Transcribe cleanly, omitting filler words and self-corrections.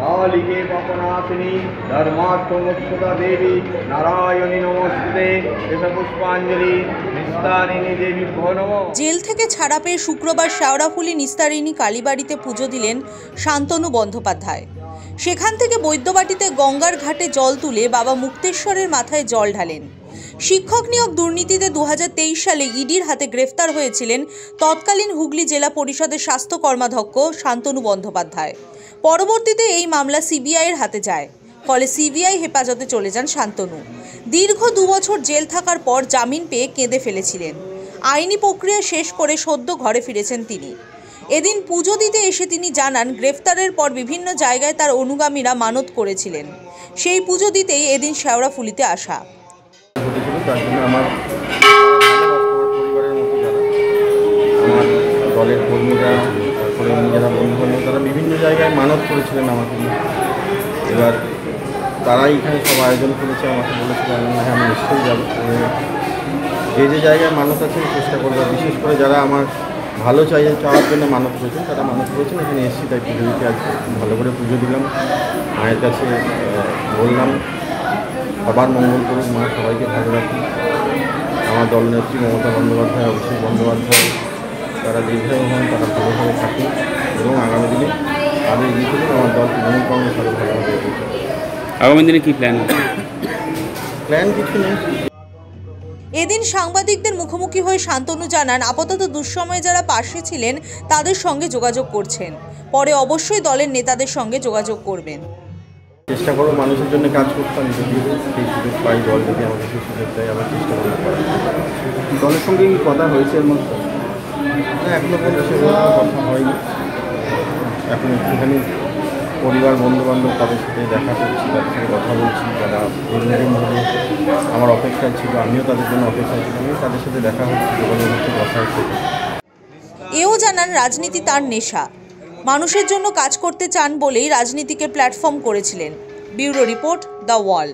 कालिके पापनाशिनी धर्मार्थमोक्षदा देवी नारायणी नमस्ते पुष्पांजलि निस्तारिणी देवी भो नमः। জেল থেকে ছাড়া পেয়ে শুক্রবার শেওড়াফুলি নিস্তারিণী কালীবাড়িতে পুজো দিলেন শান্তনু বন্দ্যোপাধ্যায়। সেখান থেকে বৈদ্যবাটিতে গঙ্গার ঘাটে জল তুলে বাবা মুক্তেশ্বরের মাথায় জল ঢালেন। শিক্ষক নিয়োগ দুর্নীতিতে 2023 সালে ইডির হাতে গ্রেফতার হয়েছিলেন তৎকালীন হুগলি জেলা পরিষদের স্বাস্থ্য কর্মাধ্যক্ষ শান্তনু বন্দ্যোপাধ্যায়। পরবর্তীতে এই মামলা সিবিআইয়ের হাতে যায়, ফলে সিবিআই হেফাজতে চলে যান শান্তনু। দীর্ঘ 2 বছর জেল থাকার পর জামিন পেয়ে কেঁদে ফেলেছিলেন। আইনি প্রক্রিয়া শেষ করে সদ্য ঘরে ফিরেছেন তিনি। এদিন পুজো দিতে এসে তিনি জানান, গ্রেফতারের পর বিভিন্ন জায়গায় তার অনুগামীরা মানত করেছিলেন। সেই পুজো দিতেই এদিন শেওড়াফুলিতে আসা। তার জন্য আমার পরিবারের মতো যারা আমার দলের কর্মীরা, তারপরে নিজেরা বন্ধু-বান্ধব, তারা বিভিন্ন জায়গায় মানত করেছিলেন আমাকে নিয়ে। এবার তারাই এখানে সব আয়োজন করেছে, আমাকে বলেছিল আমি নিশ্চয়ই যাবো। যে যে জায়গায় মানত আছে চেষ্টা করবো, বিশেষ করে যারা আমার ভালো চাওয়ার জন্য মানত করেছেন, তারা মানত করেছেন এখানে এসেছি, তাই পুজো দিতে আজকে ভালো করে পুজো দিলাম। মায়ের কাছে বললাম সবার মঙ্গল করুক, মা সবাইকে ভালো রাখুন। আমার দলনেত্রী মমতা বন্দ্যোপাধ্যায়, অভিষেক বন্দ্যোপাধ্যায়, তারা দীর্ঘায়ু হন, তারা ভালোভাবে থাকুন এবং আগামী দিনে আরও এগিয়ে চলুন। আমার দল তৃণমূল কংগ্রেস আরও ভালোভাবে এগিয়ে চলুন। আগামী দিনে কী প্ল্যান? প্ল্যান কিছু নেই। এদিন সাংবাদিকদের মুখোমুখি হয়ে শান্তনু জানান, আপাতত দুঃসময়ে যারা পাশে ছিলেন তাদের সঙ্গে যোগাযোগ করছেন, পরে অবশ্যই দলের নেতাদের সঙ্গে যোগাযোগ করবেন। চেষ্টা করবো মানুষের জন্য কাজ করতে, আমি যদি সেই সুযোগ পাই, দল যদি আমাকে সেই সুযোগ দেয়, আবার চেষ্টা করবো করার। দলের সঙ্গে কি কথা হয়েছে এর মধ্যে? না, এখনও পর্যন্ত সেভাবে কথা হয়নি। এখন একটুখানি পরিবার, বন্ধুবান্ধব, তাদের সাথে দেখা করছি, তাদের সাথে কথা বলছি। যারা দীর্ঘদিন ধরে আমার অপেক্ষায় ছিল, আমিও তাদের জন্য অপেক্ষায় ছিলাম, তাদের সাথে দেখা হচ্ছে, যোগাযোগ হচ্ছে, কথা হচ্ছে। এও জানান, রাজনীতি তার নেশা, মানুষের জন্য কাজ করতে চান বলেই রাজনীতিকে প্ল্যাটফর্ম করেছিলেন। Bureau report, the wall.